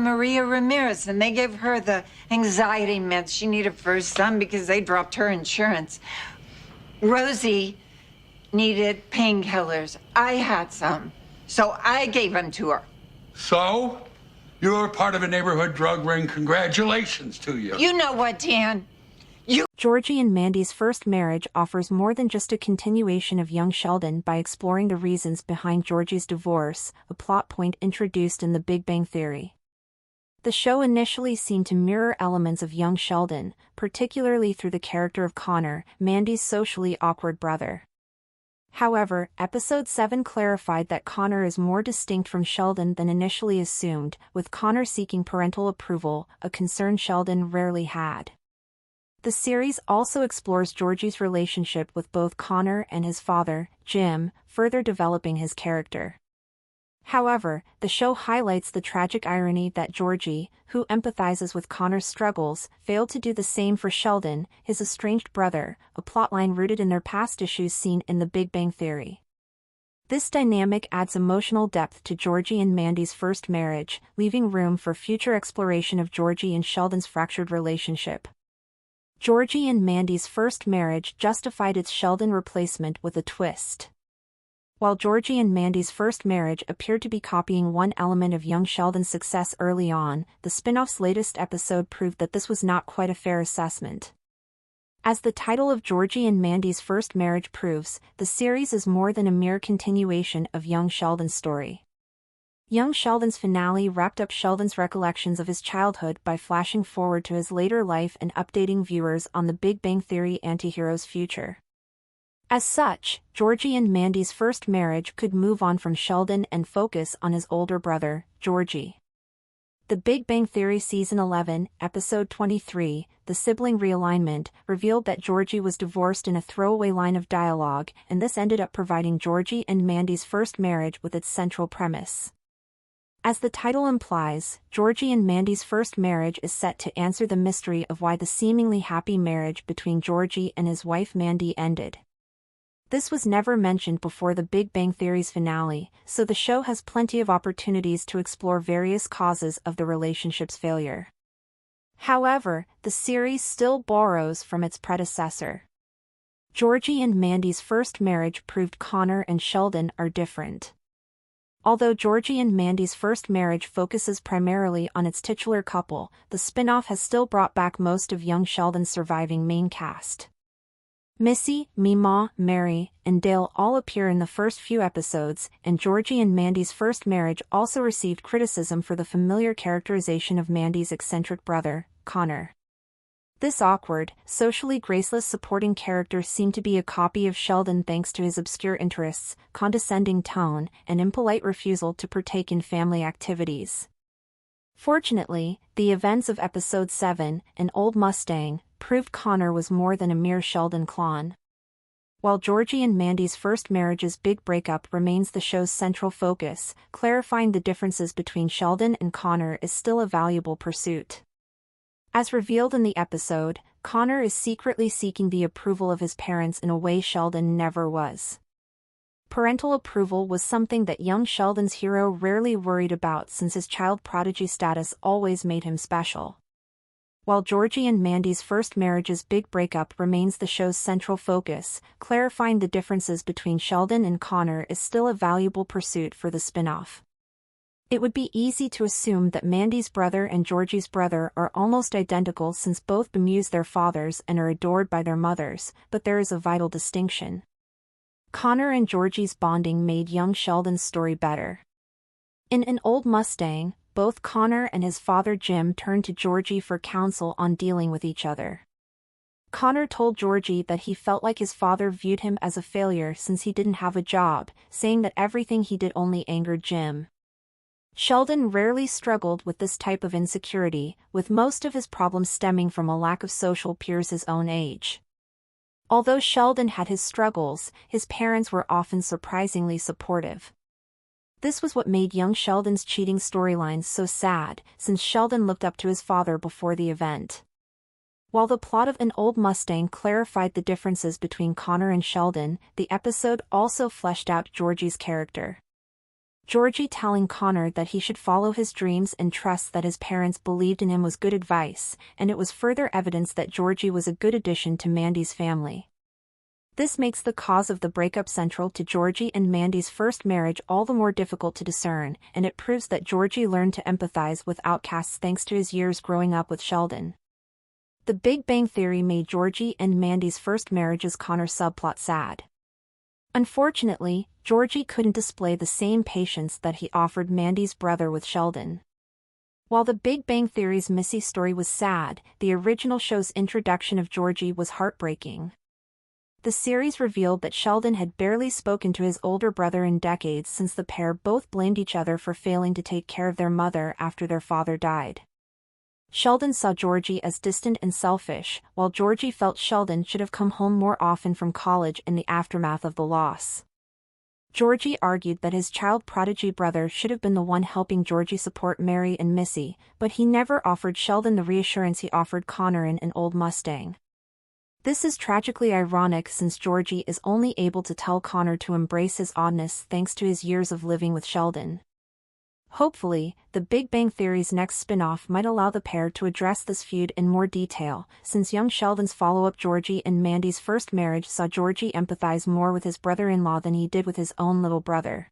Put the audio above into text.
Maria Ramirez, and they gave her the anxiety meds she needed for her son because they dropped her insurance. Rosie needed painkillers. I had some, so I gave them to her. So? You're part of a neighborhood drug ring. Congratulations to you. You know what, Dan? Georgie and Mandy's first marriage offers more than just a continuation of young Sheldon by exploring the reasons behind Georgie's divorce, a plot point introduced in The Big Bang Theory. The show initially seemed to mirror elements of young Sheldon, particularly through the character of Connor, Mandy's socially awkward brother. However, Episode 7 clarified that Connor is more distinct from Sheldon than initially assumed, with Connor seeking parental approval, a concern Sheldon rarely had. The series also explores Georgie's relationship with both Connor and his father, Jim, further developing his character. However, the show highlights the tragic irony that Georgie, who empathizes with Connor's struggles, failed to do the same for Sheldon, his estranged brother, a plotline rooted in their past issues seen in The Big Bang Theory. This dynamic adds emotional depth to Georgie and Mandy's first marriage, leaving room for future exploration of Georgie and Sheldon's fractured relationship. Georgie and Mandy's first marriage justified its Sheldon replacement with a twist. While Georgie and Mandy's first marriage appeared to be copying one element of young Sheldon's success early on, the spin-off's latest episode proved that this was not quite a fair assessment. As the title of Georgie and Mandy's first marriage proves, the series is more than a mere continuation of young Sheldon's story. Young Sheldon's finale wrapped up Sheldon's recollections of his childhood by flashing forward to his later life and updating viewers on the Big Bang Theory anti-hero's future. As such, Georgie and Mandy's first marriage could move on from Sheldon and focus on his older brother, Georgie. The Big Bang Theory Season 11, Episode 23, The Sibling Realignment, revealed that Georgie was divorced in a throwaway line of dialogue, and this ended up providing Georgie and Mandy's first marriage with its central premise. As the title implies, Georgie and Mandy's first marriage is set to answer the mystery of why the seemingly happy marriage between Georgie and his wife Mandy ended. This was never mentioned before The Big Bang Theory's finale, so the show has plenty of opportunities to explore various causes of the relationship's failure. However, the series still borrows from its predecessor. Georgie and Mandy's first marriage proved Connor and Sheldon are different. Although Georgie and Mandy's first marriage focuses primarily on its titular couple, the spin-off has still brought back most of young Sheldon's surviving main cast. Missy, Meemaw, Mary, and Dale all appear in the first few episodes, and Georgie and Mandy's first marriage also received criticism for the familiar characterization of Mandy's eccentric brother, Connor. This awkward, socially graceless supporting character seemed to be a copy of Sheldon thanks to his obscure interests, condescending tone, and impolite refusal to partake in family activities. Fortunately, the events of Episode 7, An Old Mustang, proved Connor was more than a mere Sheldon clone. While Georgie and Mandy's first marriage's big breakup remains the show's central focus, clarifying the differences between Sheldon and Connor is still a valuable pursuit. As revealed in the episode, Connor is secretly seeking the approval of his parents in a way Sheldon never was. Parental approval was something that young Sheldon's hero rarely worried about since his child prodigy status always made him special. While Georgie and Mandy's first marriage's big breakup remains the show's central focus, clarifying the differences between Sheldon and Connor is still a valuable pursuit for the spin-off. It would be easy to assume that Mandy's brother and Georgie's brother are almost identical since both bemuse their fathers and are adored by their mothers, but there is a vital distinction. Connor and Georgie's bonding made young Sheldon's story better. In An Old Mustang, both Connor and his father Jim turned to Georgie for counsel on dealing with each other. Connor told Georgie that he felt like his father viewed him as a failure since he didn't have a job, saying that everything he did only angered Jim. Sheldon rarely struggled with this type of insecurity, with most of his problems stemming from a lack of social peers his own age. Although Sheldon had his struggles, his parents were often surprisingly supportive. This was what made young Sheldon's cheating storylines so sad, since Sheldon looked up to his father before the event. While the plot of An Old Mustang clarified the differences between Connor and Sheldon, the episode also fleshed out Georgie's character. Georgie telling Connor that he should follow his dreams and trust that his parents believed in him was good advice, and it was further evidence that Georgie was a good addition to Mandy's family. This makes the cause of the breakup central to Georgie and Mandy's first marriage all the more difficult to discern, and it proves that Georgie learned to empathize with outcasts thanks to his years growing up with Sheldon. The Big Bang Theory made Georgie and Mandy's first marriage's Connor subplot sad. Unfortunately, Georgie couldn't display the same patience that he offered Mandy's brother with Sheldon. While The Big Bang Theory's Missy story was sad, the original show's introduction of Georgie was heartbreaking. The series revealed that Sheldon had barely spoken to his older brother in decades since the pair both blamed each other for failing to take care of their mother after their father died. Sheldon saw Georgie as distant and selfish, while Georgie felt Sheldon should have come home more often from college in the aftermath of the loss. Georgie argued that his child prodigy brother should have been the one helping Georgie support Mary and Missy, but he never offered Sheldon the reassurance he offered Connor in an old Mustang. This is tragically ironic since Georgie is only able to tell Connor to embrace his oddness thanks to his years of living with Sheldon. Hopefully, The Big Bang Theory's next spin-off might allow the pair to address this feud in more detail, since young Sheldon's follow-up Georgie and Mandy's first marriage saw Georgie empathize more with his brother-in-law than he did with his own little brother.